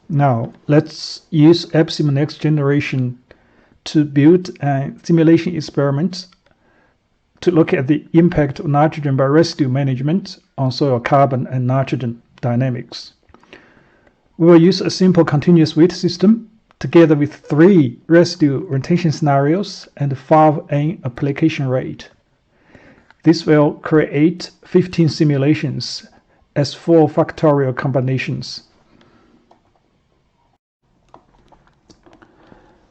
Now let's use APSIM next generation to build a simulation experiment to look at the impact of nitrogen by residue management on soil carbon and nitrogen dynamics. We will use a simple continuous weight system together with 3 residue rotation scenarios and 5n application rate. This will create 15 simulations as 4 factorial combinations.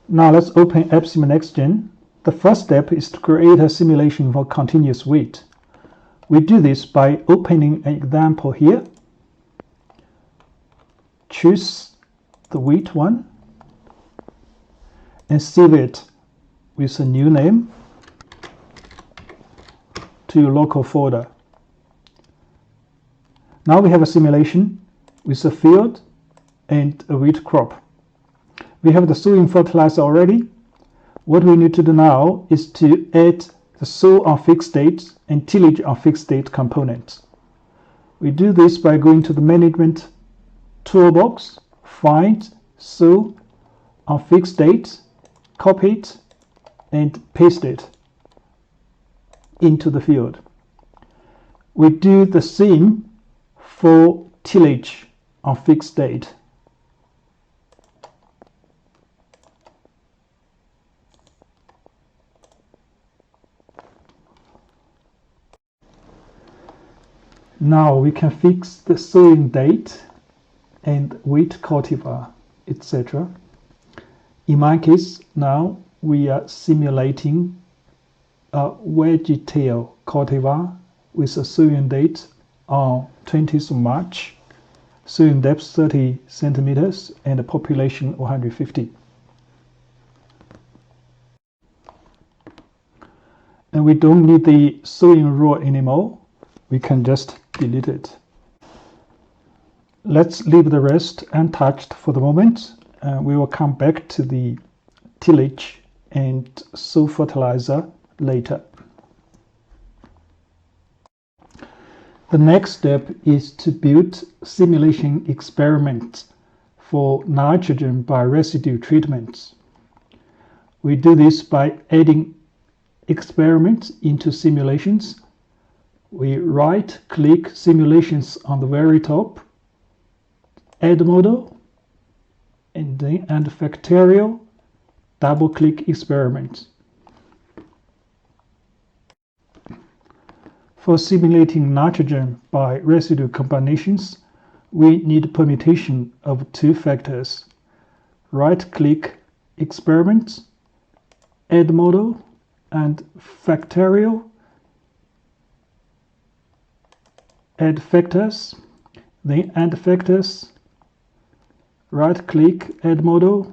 Now let's open APSIM NextGen. The first step is to create a simulation for continuous weight. We do this by opening an example here. Choose the weight one and save it with a new name to your local folder. Now we have a simulation with a field and a wheat crop. We have the sowing fertilizer already. What we need to do now is to add the sow on fixed date and tillage on fixed date components. We do this by going to the management toolbox, find sow on fixed date, copy it and paste it into the field. We do the same for tillage on fixed date. Now we can fix the sowing date and weight cultivar, etc. In my case, now we are simulating a vegetail cultivar with a sowing date on 20th of March, sowing depth 30 centimeters and a population 150. And we don't need the sowing row anymore. We can just delete it. Let's leave the rest untouched for the moment. We will come back to the tillage and sow fertilizer later. The next step is to build simulation experiments for nitrogen by residue treatments. We do this by adding experiments into simulations. We right-click simulations on the very top, add model, and then add factorial, double-click experiment. For simulating nitrogen by residue combinations, we need permutation of 2 factors. Right-click experiment, add model, and factorial, add factors, then add factors, right-click, add model,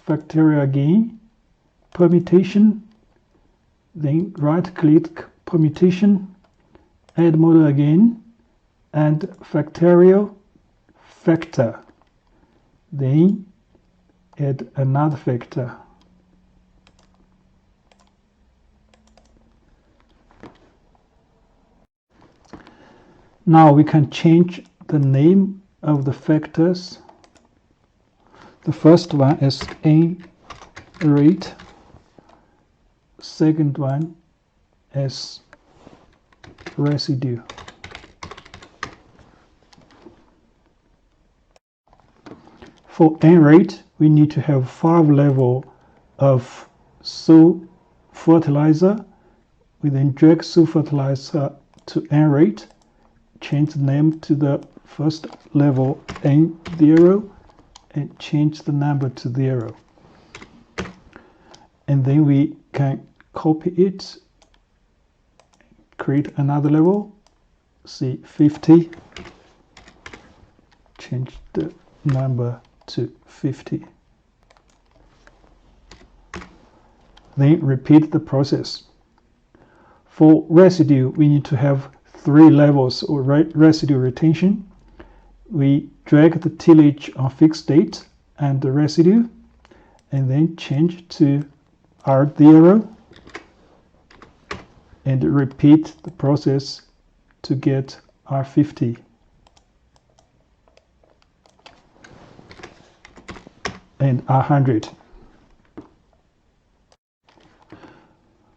factorial again, permutation, then right-click, permutation, add model again, and factorial, factor, then add another factor. Now we can change the name of the factors. The first one is N rate, second one is residue. For N rate, we need to have 5 levels of sow fertilizer. We then drag sow fertilizer to N rate, change the name to the first level N0 and change the number to 0. And then we can copy it, create another level, say 50, change the number to 50. Then repeat the process. For residue, we need to have 3 levels of residue retention. We drag the tillage on fixed date and the residue, and then change to R0 and repeat the process to get R50. and R100.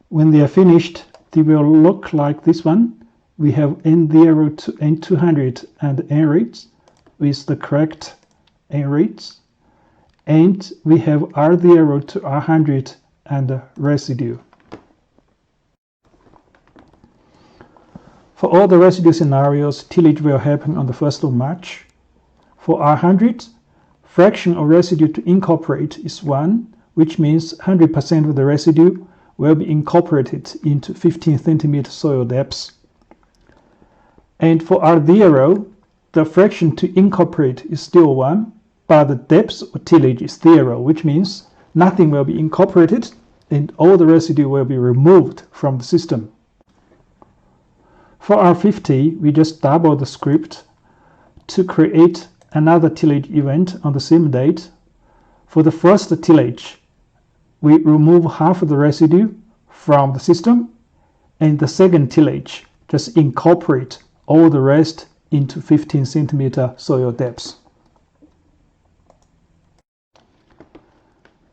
When they are finished, they will look like this one. We have N0 to N200 and N rates with the correct N rates. And we have R0 to R100 and residue. For all the residue scenarios, tillage will happen on the 1st of March. For R100, fraction of residue to incorporate is 1, which means 100% of the residue will be incorporated into 15 cm soil depths. And for R0, the fraction to incorporate is still 1, but the depth of tillage is 0, which means nothing will be incorporated and all the residue will be removed from the system. For R50, we just double the script to create another tillage event on the same date. For the first tillage, we remove half of the residue from the system, and the second tillage just incorporate all the rest into 15 cm soil depths.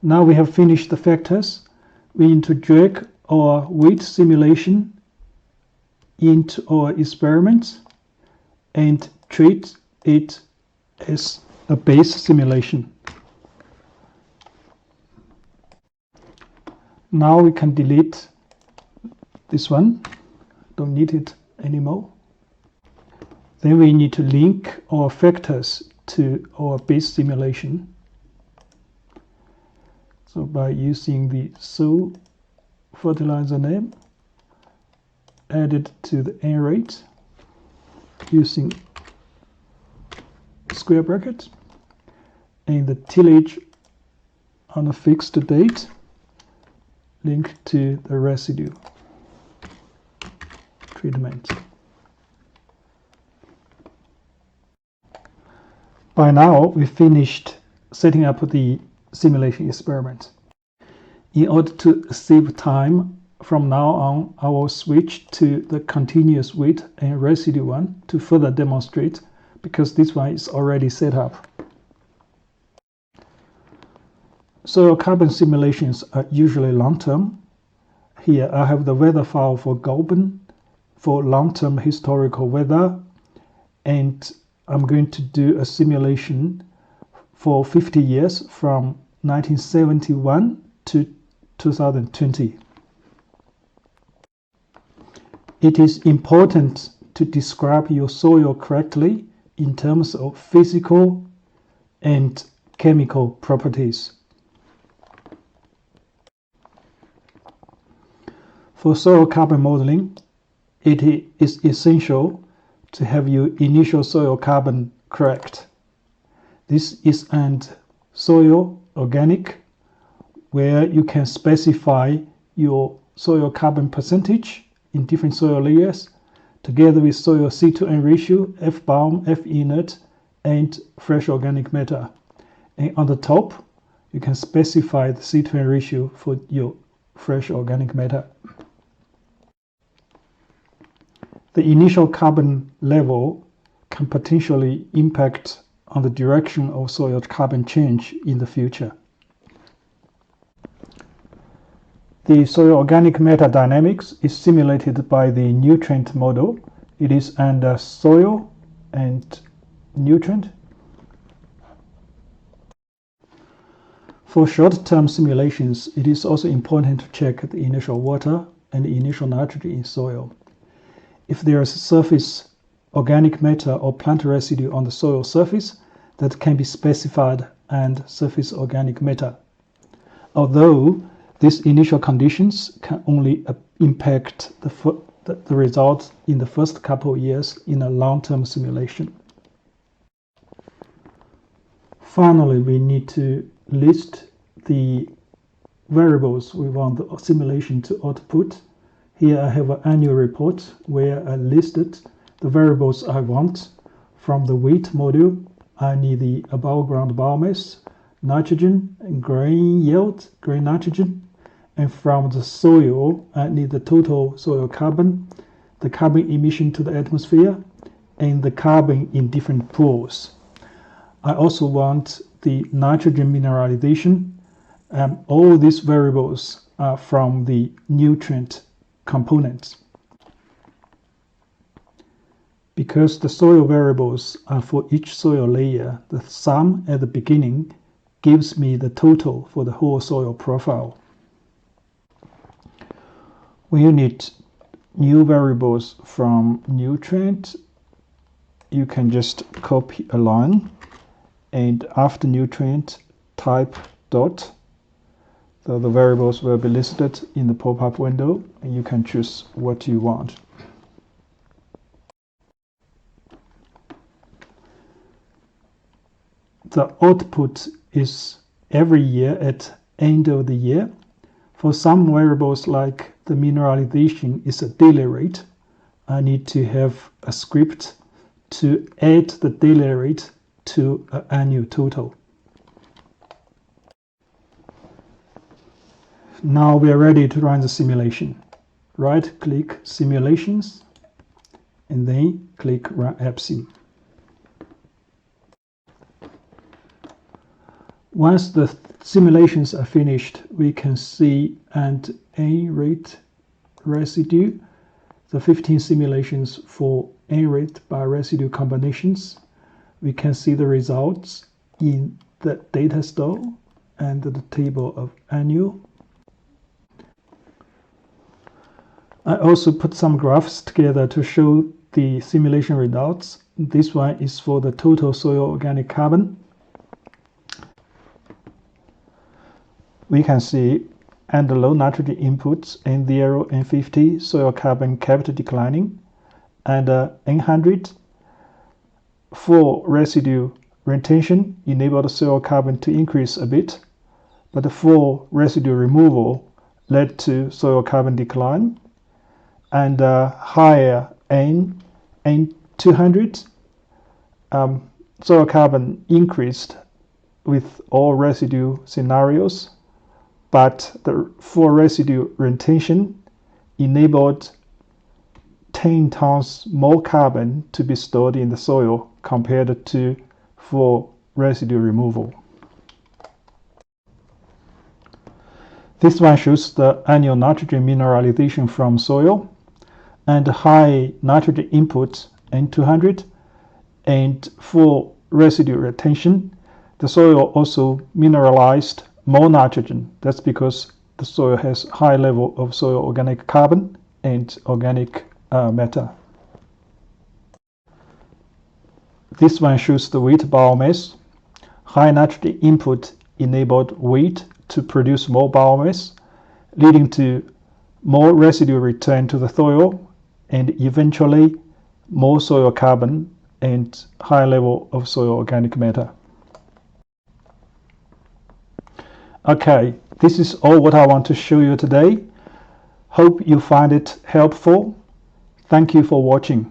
Now we have finished the factors. We need to drag our weight simulation into our experiment and treat it as a base simulation. Now we can delete this one, don't need it anymore. Then we need to link our factors to our base simulation. So by using the soil fertilizer name, added to the N rate using square bracket, and the tillage on a fixed date linked to the residue treatment. By now, we finished setting up the simulation experiment. In order to save time, from now on, I will switch to the continuous weight and residue one to further demonstrate, because this one is already set up. Soil carbon simulations are usually long-term. Here I have the weather file for Goulburn for long-term historical weather, and I'm going to do a simulation for 50 years from 1971 to 2020. It is important to describe your soil correctly in terms of physical and chemical properties. For soil carbon modeling, it is essential to have your initial soil carbon correct. This is an soil organic, where you can specify your soil carbon percentage in different soil layers, together with soil C/N ratio, F-balm, F-inert, and fresh organic matter. And on the top, you can specify the C/N ratio for your fresh organic matter. The initial carbon level can potentially impact on the direction of soil carbon change in the future. The soil organic matter dynamics is simulated by the nutrient model. It is under soil and nutrient. For short-term simulations, it is also important to check the initial water and the initial nitrogen in soil. If there is surface organic matter or plant residue on the soil surface, that can be specified and surface organic matter. Although these initial conditions can only impact the result in the first couple of years in a long-term simulation. Finally, we need to list the variables we want the simulation to output. Here I have an annual report where I listed the variables I want. From the weight module, I need the above ground biomass, nitrogen, and grain yield, grain nitrogen. And from the soil, I need the total soil carbon, the carbon emission to the atmosphere, and the carbon in different pools. I also want the nitrogen mineralization. All these variables are from the nutrient components. Because the soil variables are for each soil layer, the sum at the beginning gives me the total for the whole soil profile. When you need new variables from nutrient, you can just copy a line and after nutrient type dot. So the variables will be listed in the pop-up window and you can choose what you want. The output is every year at end of the year. For some variables like the mineralization is a daily rate, I need to have a script to add the daily rate to an annual total. Now we are ready to run the simulation. Right-click Simulations and then click Run APSIM. Once the simulations are finished, we can see and N-rate residue, the 15 simulations for N-rate by residue combinations. We can see the results in the data store and the table of annual. I also put some graphs together to show the simulation results. This one is for the total soil organic carbon. We can see under low nitrogen inputs N0 and 50 soil carbon kept declining, and N100 for residue retention enabled soil carbon to increase a bit, but for residue removal led to soil carbon decline, and higher N200 soil carbon increased with all residue scenarios, but for residue retention enabled 10 tons more carbon to be stored in the soil compared to for residue removal. This one shows the annual nitrogen mineralization from soil and high nitrogen input N200, and for residue retention the soil also mineralized more nitrogen. That's because the soil has high level of soil organic carbon and organic matter. This one shows the wheat biomass. High nitrogen input enabled wheat to produce more biomass, leading to more residue return to the soil and eventually more soil carbon and high level of soil organic matter. Okay, this is all what I want to show you today. Hope you find it helpful. Thank you for watching.